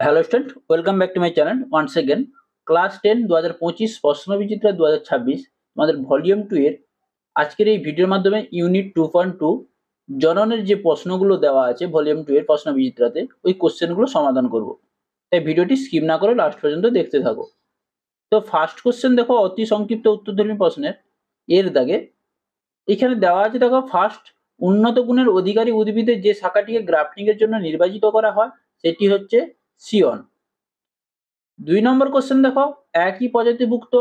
Hello student, welcome back to my channel once again. Class 10 2025 প্রশ্নবিচিত্রা 2026 আমাদের volume 2 এর আজকের এই ভিডিওর মাধ্যমে ইউনিট 2.2 জননের যে প্রশ্নগুলো দেওয়া আছে ভলিউম 2 এর প্রশ্নবিচিত্রাতে ওই কোশ্চেনগুলো সমাধান করব। তাই ভিডিওটি স্কিপ না করে লাস্ট পর্যন্ত দেখতে থাকো। তো ফার্স্ট কোশ্চেন দেখো, অতি সংক্ষিপ্ত উত্তরধর্মী প্রশ্নের এর দাগে এখানে দেওয়া আছে। দেখো, ফার্স্ট, উন্নত গুণের অধিকারী উদ্ভিদের যে শাখাটিকে গ্রাফটিং এর জন্য নির্বাচিত করা হয় সেটি হচ্ছে সিয়ন। 2 নম্বর কোশ্চেন দেখো, একই প্রজাতিভুক্ত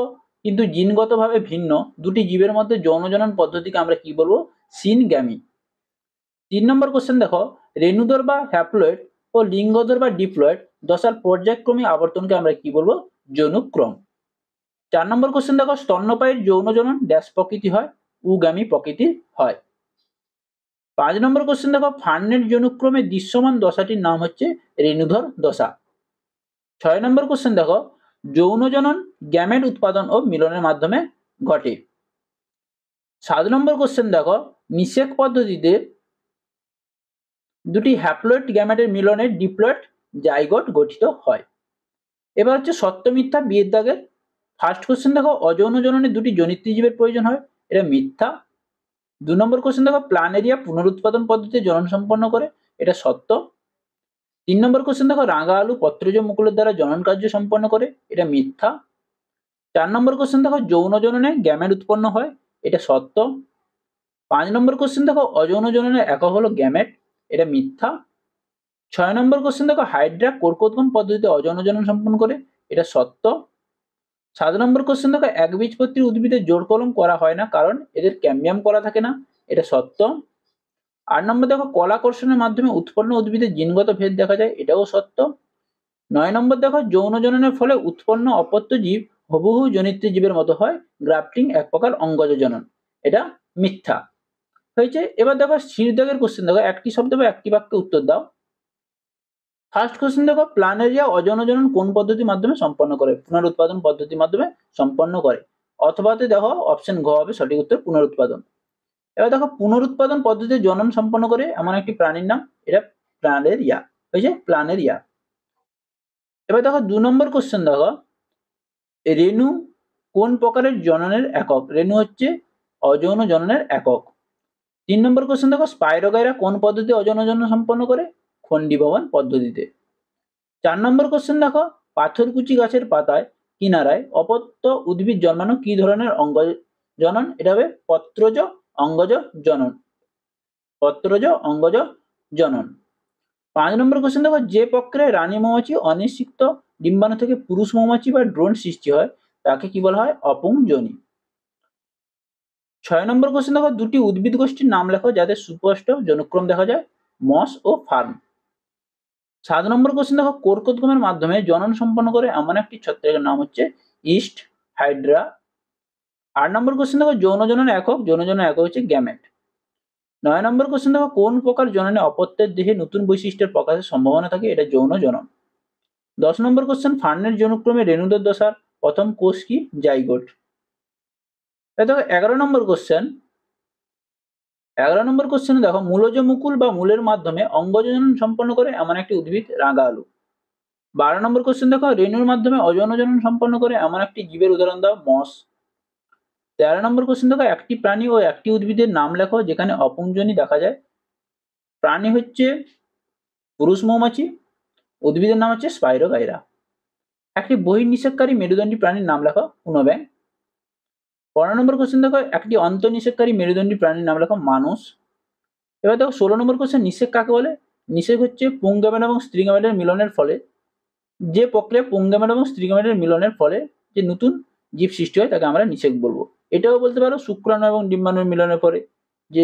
কিন্তু জিনগতভাবে ভিন্ন দুটি জীবের মধ্যে যৌনজনন পদ্ধতিকে আমরা কি বলবো? সিনগ্যামি। 3 নম্বর কোশ্চেন দেখো, রেণুধর বা হ্যাপ্লয়েড ও লিঙ্গধর বা ডিপ্লয়েড দশার পর্যায়ক্রমিক আবর্তনকে আমরা কি বলবো? যৌনুক্রম। 4 নম্বর কোশ্চেন দেখো, স্তন্যপায়ীর যৌনজনন ড্যাশ প্রকৃতি হয়? উগামী প্রকৃতির হয়। 5 নম্বর কোশ্চেন দেখো, ফার্নের যৌনুক্রমে দৃশ্যমান দশাটির নাম হচ্ছে রেণুধর দশা। 6 নম্বর কোশ্চেন দেখো, যৌনজনন গ্যামেট উৎপাদন ও মিলনের মাধ্যমে ঘটে। 7 নম্বর কোশ্চেন দেখো, নিষেক পদ্ধতিতে দুটি হ্যাপ্লয়েড গ্যামেটের মিলনে ডিপ্লয়েড জাইগোট গঠিত হয়। এবার হচ্ছে সত্য মিথ্যা বিয়ের দাগের ফার্স্ট কোশ্চেন দেখো, অযৌন জননে দুটি জনিত্রী জীবের প্রয়োজন হয়, এটা মিথ্যা। 2 নম্বর কোশ্চেন দেখো, প্ল্যানেরিয়া পুনরুৎপাদন পদ্ধতিতে জনন সম্পন্ন করে, এটা সত্য। 3 নম্বর কোশ্চেন দেখো, রাঙা আলু পত্রজ মুকুলের দ্বারা জনন কার্য সম্পন্ন করে, এটা মিথ্যা। 4 নম্বর কোশ্চেন দেখো, যৌন জননে গ্যামেট উৎপন্ন হয়, এটা সত্য। 5 নম্বর কোশ্চেন দেখো, অযৌন জননের একক হলো গ্যামেট, এটা মিথ্যা। 6 নম্বর কোশ্চেন দেখো, হাইড্রা কোর্কোদ্গম পদ্ধতিতে অযৌন জনন সম্পন্ন করে, এটা সত্য। 7 নম্বর কোশ্চেন দেখো, একবীজপত্রী উদ্ভিদে জোড় কলম করা হয় না কারণ এদের ক্যাম্বিয়াম করা থাকে না, এটা সত্য। 8 নম্বর দেখো, কলাকর্ষণের মাধ্যমে উৎপন্ন উদ্ভিদের জিনগত ভেদ দেখা যায়, এটাও সত্য। 9 নম্বর দেখো, যৌন জননের ফলে উৎপন্ন অপত্য জীব হুবহু জনিত্রী জীবের মতো হয়, গ্রাফটিং এক প্রকার অঙ্গজ জনন, এটা মিথ্যা হয়েছে। এবার দেখো শিরদাগের কোশ্চেন দেখো, একটি শব্দ বা একটি বাক্যে উত্তর দাও। ফার্স্ট কোশ্চেন দেখো, প্ল্যানেরিয়া অযৌন জনন কোন পদ্ধতির মাধ্যমে সম্পন্ন করে? পুনরুৎপাদন পদ্ধতির মাধ্যমে সম্পন্ন করে। অথবাতে দেখো অপশন ঘ হবে সঠিক উত্তর, পুনরুৎপাদন। এবার দেখো, পুনরুৎপাদন পদ্ধতিতে জনন সম্পন্ন করে এমন একটি প্রাণীর নাম, এটা প্ল্যানেরিয়া হয়েছে, প্ল্যানেরিয়া। এবার দেখো 2 নম্বর কোশ্চেন দেখো, রেণু কোন প্রকারের জননের একক? রেণু হচ্ছে অযৌন জননের একক। 3 নম্বর কোশ্চেন দেখো, স্পাইরোগাইরা কোন পদ্ধতিতে অযৌন জনন সম্পন্ন করে? খণ্ডীভবন পদ্ধতিতে। 4 নম্বর কোশ্চেন দেখো, পাথরকুচি গাছের পাতায় কিনারায় অপত্য উদ্ভিদ জন্মানো কি ধরনের অঙ্গ জনন? এটা হবে পত্রজ অঙ্গজ জনন, পত্রজ অঙ্গজ জনন। 5 নম্বর কোশ্চেন দেখো, যে প্রক্রিয়ায় রানী মৌমাছি অনিষিক্ত ডিম্বাণু থেকে পুরুষ মৌমাছি বা ড্রোন সৃষ্টি হয় তাকে কি বলা হয়? অপুংজনি। 6 নম্বর কোশ্চেন দেখো, দুটি উদ্ভিদ গোষ্ঠীর নাম লেখো যাদের সুস্পষ্ট যৌনক্রম দেখা যায়, মস ও ফার্ন। 7 নম্বর কোশ্চেন দেখো, কোর্কোদ্গমের মাধ্যমে জনন সম্পন্ন করে এমন একটি ছত্রাকের নাম হচ্ছে ইস্ট হাইড্রা। 8 নম্বর কোশ্চেন দেখো, যৌন জনন একক, যৌন জনন একক হচ্ছে গ্যামেট। 9 নম্বর কোশ্চেন দেখো, কোন প্রকার জননে অপত্যের দেহে নতুন বৈশিষ্ট্যের প্রকাশের সম্ভাবনা থাকে? এটা যৌন জনন। 10 নম্বর কোশ্চেন, ফার্নের যৌনক্রমে রেণুদের দশার প্রথম কোষ কি? জাইগোট। দেখো 11 নম্বর কোশ্চেন, 11 নম্বর কোশ্চেনে দেখো, মূলজ মুকুল বা মূলের মাধ্যমে অঙ্গজ জনন সম্পন্ন করে এমন একটি উদ্ভিদ, রাঙা আলু। 12 নম্বর কোশ্চেন দেখো, রেণুর মাধ্যমে অযৌন জনন সম্পন্ন করে এমন একটি জীবের উদাহরণ দাও, মস। 13 নম্বর কোশ্চেন দেখো, একটি প্রাণী ও একটি উদ্ভিদের নাম লেখো যেখানে অপুংজনি দেখা যায়। প্রাণী হচ্ছে পুরুষ মৌমাছি, উদ্ভিদের নাম হচ্ছে স্পাইরোগাইরা। একটি বহির্নিষেককারী মেরুদণ্ডী প্রাণীর নাম লেখো, পুনঃব্যাং। 15 নম্বর কোশ্চেন দেখো, একটি অন্তর্নিষেককারী মেরুদণ্ডী প্রাণীর নাম লেখো, মানুষ। এবার দেখো 16 নম্বর কোশ্চেন, নিষেক কাকে বলে? নিষেক হচ্ছে পুংগামেট এবং স্ত্রীগামেটের মিলনের ফলে যে প্রক্রিয়া, পুংগামেট এবং স্ত্রীগামেটের মিলনের ফলে যে নতুন জীব সৃষ্টি হয় তাকে আমরা নিষেক বলবো। এটাও বলতে পারো শুক্রাণু এবং ডিম্বাণুর মিলনের পরে যে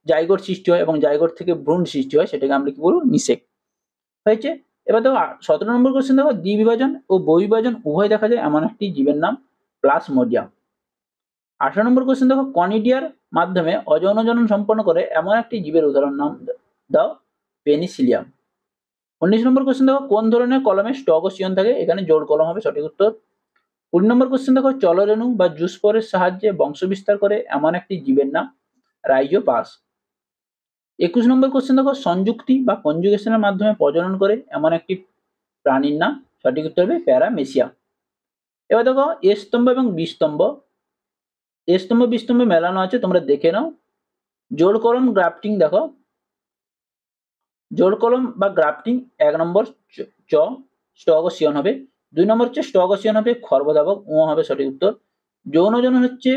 জাইগোট সৃষ্টি হয় এবং জাইগোট থেকে ভ্রূণ সৃষ্টি হয় সেটাকে আমরা কি বলবো? নিষেক হয়েছে। এবার দেখো 17 নম্বর কোশ্চেন দেখো, দ্বিবিভাজন ও বহুবিভাজন উভয় দেখা যায় এমন একটি জীবের নাম, প্লাজমোডিয়াম। 18 নম্বর কোশ্চেন দেখো, কনিডিয়ার মাধ্যমে অযৌন জনন সম্পন্ন করে এমন একটি জীবের উদাহরণ নাম দাও, পেনিসিলিয়াম। 19 নম্বর কোশ্চেন দেখো, কোন ধরনের কলমে স্টক ও সিয়ন থাকে? এখানে জোড় কলম হবে সঠিক উত্তর। 20 নম্বর কোশ্চেন দেখো, চলরেণু বা জুস্পোরের সাহায্যে বংশ বিস্তার করে এমন একটি জীবের নাম, রাইজোপাস। 21 নম্বর কোশ্চেন দেখো, সংযুক্তি বা কনজুগেশনের মাধ্যমে প্রজনন করে এমন একটি প্রাণীর নাম, সঠিক উত্তর হবে প্যারামেসিয়া। এবার দেখো এ স্তম্ভ এবং বি স্তম্ভ, এ স্তম্ভ বি স্তম্ভে মেলানো আছে, তোমরা দেখে নাও। জোড় কলম গ্রাফটিং দেখো, জোড় কলম বা গ্রাফটিং 1 নম্বর চ স্টগসিয়ন হবে, 2 নম্বর হচ্ছে স্টগসিয়ন হবে খর্বধাবক, ও হবে সঠিক উত্তর। যৌন জনন হচ্ছে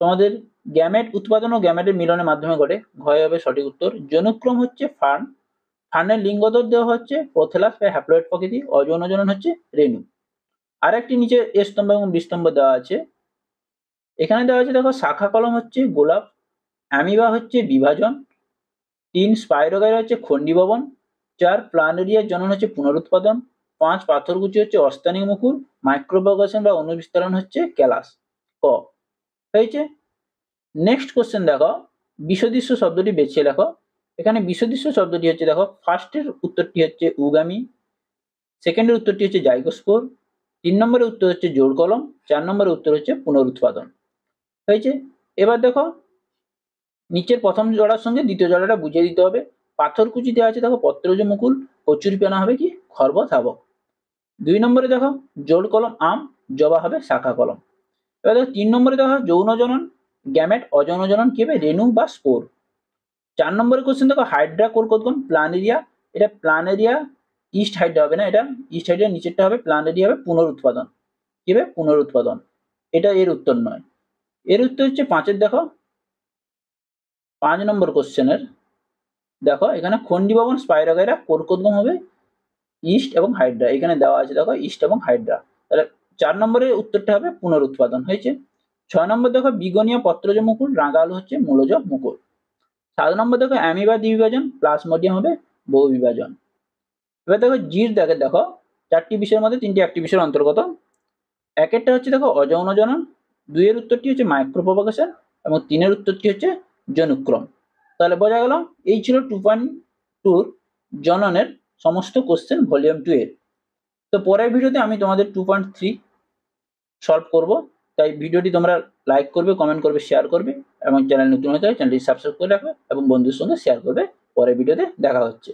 তোমাদের গ্যামেট উৎপাদন ও গ্যামেটের মিলনের মাধ্যমে ঘটে, ঘয় হবে সঠিক উত্তর। জনুক্রম হচ্ছে ফার্ন, ফার্নের লিঙ্গদর দেওয়া হচ্ছে প্রোথেলাস বা হ্যাপ্লয়েড প্রকৃতি, অযৌন জনন হচ্ছে রেণু। আর একটি নিচে এ স্তম্ভ এবং বি স্তম্ভ দেওয়া আছে, এখানে দেওয়া আছে দেখো শাখা কলম হচ্ছে গোলাপ, অ্যামিবা হচ্ছে বিভাজন, 3 স্পাইরোগাইরা হচ্ছে খণ্ডীভবন, 4 প্লানেরিয়ার জনন হচ্ছে পুনরুৎপাদন, 5 পাথরকুচি হচ্ছে অস্থানিক মুকুল, মাইক্রোপ্রোপাগেশন বা অনুবিস্তারণ হচ্ছে ক্যালাস। ক হয়েছে। নেক্সট কোশ্চেন দেখো, বিষদৃশ্য শব্দটি বেছে লেখো। এখানে বিষদৃশ্য শব্দটি হচ্ছে দেখো, ফার্স্টের উত্তরটি হচ্ছে উগামী, সেকেন্ডের উত্তরটি হচ্ছে জাইগোস্পোর, 3 নম্বরের উত্তর হচ্ছে জোড় কলম, 4 নম্বরের উত্তর হচ্ছে পুনরুৎপাদন। হয়েছে। এবার দেখো নিচের প্রথম জোড়ার সঙ্গে দ্বিতীয় জোড়াটা বুঝিয়ে দিতে হবে। পাথরকুচি দেওয়া আছে দেখো পত্রজ মুকুল, কচুরিপানা হবে কি খর্বধাবক। 2 নম্বরে দেখো জোড় কলম আম, জবা হবে শাখা কলম। এবার দেখো 3 নম্বরে দেখো যৌন জনন গ্যামেট, অযৌন জনন কি হবে রেণু বা স্পোর। 4 নম্বরের কোশ্চেন দেখো হাইড্রা কোরকোদগম প্লানেরিয়া, এটা প্লানেরিয়া ইস্ট হাইড্রা হবে না, এটা ইস্ট হাইড্রা নিচেরটা হবে প্লানেরিয়া হবে পুনরুৎপাদন, কি হবে পুনরুৎপাদন, এটা এর উত্তর নয়। এর উত্তর হচ্ছে 5-এর দেখো 5 নম্বর কোশ্চেনের দেখো এখানে খণ্ডীভবন স্পাইরোগাইরা কোরকোদগম হবে ইস্ট এবং হাইড্রা, এখানে দেওয়া আছে দেখো ইস্ট এবং হাইড্রা, তাহলে 4 নম্বরের উত্তরটা হবে পুনরুৎপাদন। হয়েছে। 6 নম্বর দেখো বিগনীয় পত্রজ মুকুল, রাঙা আলু হচ্ছে মূলজ মুকুল। 7 নম্বর দেখো অ্যামিবা দ্বিবিভাজন, প্লাজমোডিয়াম হবে বহু বিভাজন। এবার দেখো জির দাগে দেখো 4টি বিষয়ের মধ্যে 3টি একটি বিষয়ের অন্তর্গত। একেরটা হচ্ছে দেখো অযৌন জনন, 2 এর উত্তরটি হচ্ছে মাইক্রোপ্রোপাগেশন এবং 3 এর উত্তরটি হচ্ছে জনুক্রম। তাহলে বোঝা গেল এই ছিল 2.2 জননের সমস্ত কোশ্চেন ভলিউম 2 এর। তো পরের ভিডিওতে আমি তোমাদের 2.3 সলভ করব, তাই ভিডিওটি তোমরা লাইক করবে, কমেন্ট করবে, শেয়ার করবে এবং চ্যানেল নতুন হতে হয় চ্যানেলটি সাবস্ক্রাইব করে রাখবে এবং বন্ধুদের সঙ্গে শেয়ার করবে। পরের ভিডিওতে দেখা হচ্ছে।